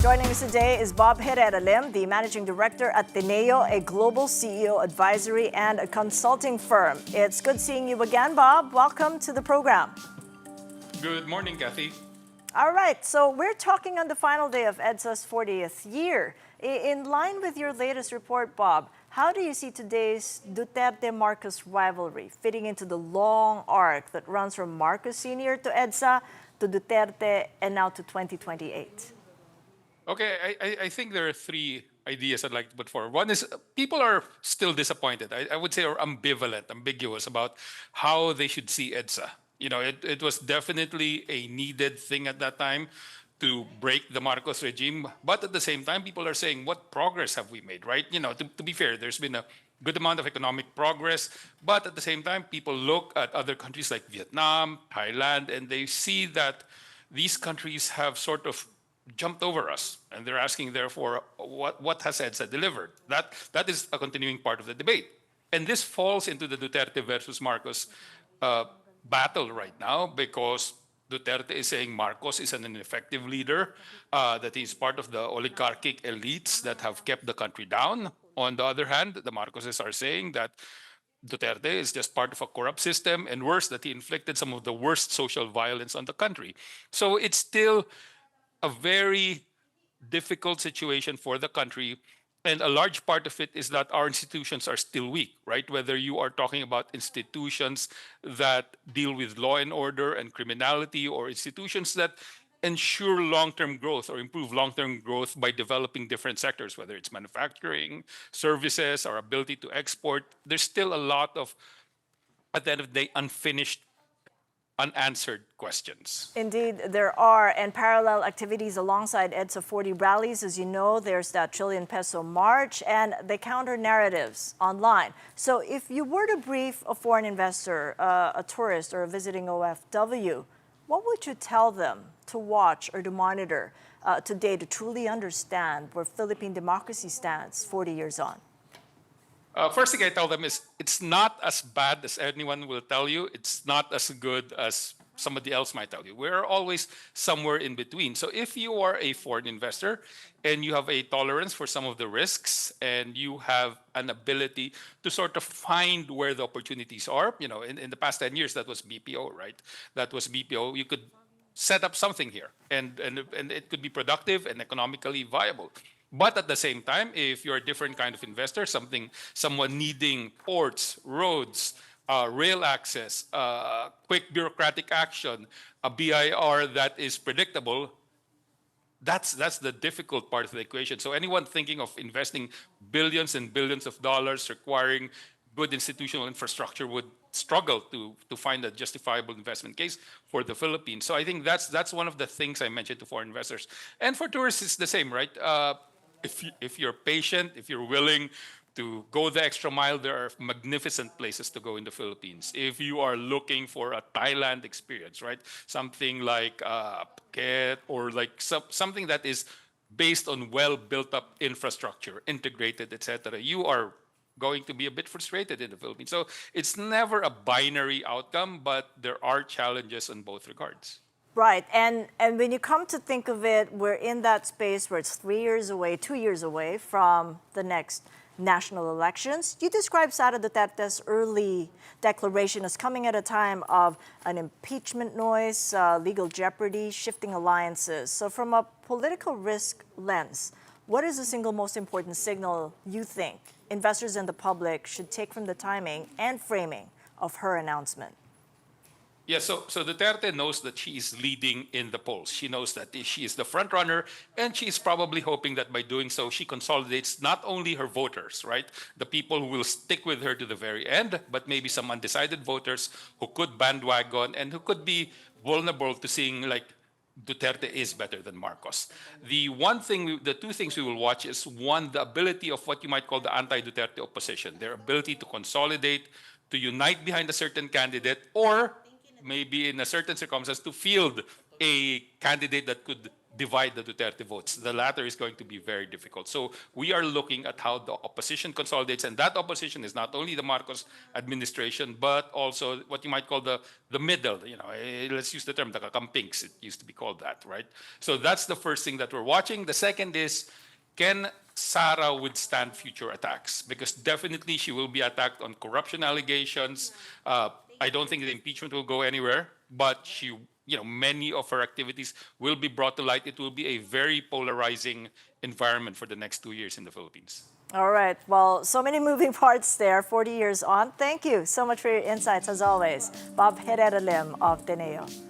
Joining us today is Bob Herrera-Lim, the Managing Director at Teneo, a global CEO advisory and a consulting firm. It's good seeing you again, Bob. Welcome to the program. Good morning, Kathy. All right, so we're talking on the final day of EDSA's 40th year. In line with your latest report, Bob, how do you see today's Duterte-Marcos rivalry fitting into the long arc that runs from Marcos Sr. to EDSA to Duterte and now to 2028? Okay, I think there are three ideas I'd like to put forward. One is people are still disappointed. I would say are ambivalent, ambiguous about how they should see EDSA. You know, it was definitely a needed thing at that time to break the Marcos regime. But at the same time, people are saying, what progress have we made, right? You know, to be fair, there's been a good amount of economic progress. But at the same time, people look at other countries like Vietnam, Thailand, and they see that these countries have sort of jumped over us, and they're asking, therefore, what has EDSA delivered? That is a continuing part of the debate, and this falls into the Duterte versus Marcos battle right now, because Duterte is saying Marcos is an ineffective leader, that he's part of the oligarchic elites that have kept the country down. On the other hand, the Marcoses are saying that Duterte is just part of a corrupt system, and worse, that he inflicted some of the worst social violence on the country. So it's still a very difficult situation for the country. And a large part of it is that our institutions are still weak, right? Whether you are talking about institutions that deal with law and order and criminality, or institutions that ensure long-term growth or improve long-term growth by developing different sectors, whether it's manufacturing, services, our ability to export, there's still a lot of, at the end of the day, unfinished, unanswered questions. Indeed, there are, and parallel activities alongside EDSA 40 rallies. As you know, there's that trillion peso march and the counter narratives online. So if you were to brief a foreign investor, a tourist, or a visiting OFW, what would you tell them to watch or to monitor today to truly understand where Philippine democracy stands 40 years on? First thing I tell them is it's not as bad as anyone will tell you. It's not as good as somebody else might tell you. We're always somewhere in between. So if you are a foreign investor and you have a tolerance for some of the risks, and you have an ability to sort of find where the opportunities are, you know, in the past 10 years, that was BPO, right? That was BPO. You could set up something here, and it could be productive and economically viable. But at the same time, if you're a different kind of investor, someone needing ports, roads, rail access, quick bureaucratic action, a BIR that is predictable, that's the difficult part of the equation. So anyone thinking of investing billions and billions of dollars requiring good institutional infrastructure would struggle to find a justifiable investment case for the Philippines. So I think that's one of the things I mentioned to foreign investors. And for tourists, it's the same, right? If you're patient, if you're willing to go the extra mile, there are magnificent places to go in the Philippines. If you are looking for a Thailand experience, right? Something like Phuket, or like something that is based on well built up infrastructure, integrated, etc., you are going to be a bit frustrated in the Philippines. So it's never a binary outcome, but there are challenges in both regards. Right, and when you come to think of it, we're in that space where it's 3 years away, 2 years away from the next national elections. You describe Sara Duterte's early declaration as coming at a time of an impeachment noise, legal jeopardy, shifting alliances. So from a political risk lens, what is the single most important signal you think investors and the public should take from the timing and framing of her announcement? Yeah, so Duterte knows that she is leading in the polls. She knows that she is the front runner, and she is probably hoping that by doing so, she consolidates not only her voters, right? The people who will stick with her to the very end, but maybe some undecided voters who could bandwagon and who could be vulnerable to seeing like Duterte is better than Marcos. The two things we will watch is, one, the ability of what you might call the anti-Duterte opposition, their ability to consolidate, to unite behind a certain candidate, or maybe in a certain circumstance to field a candidate that could divide the Duterte votes. The latter is going to be very difficult. So we are looking at how the opposition consolidates, and that opposition is not only the Marcos administration, but also what you might call the middle. Let's use the term the kakampings. It used to be called that, right? So that's the first thing that we're watching. The second is, can Sara withstand future attacks? Because definitely she will be attacked on corruption allegations. I don't think the impeachment will go anywhere, but many of her activities will be brought to light. It will be a very polarizing environment for the next 2 years in the Philippines. All right. Well, so many moving parts there, 40 years on. Thank you so much for your insights, as always. Bob Herrera-Lim of Teneo.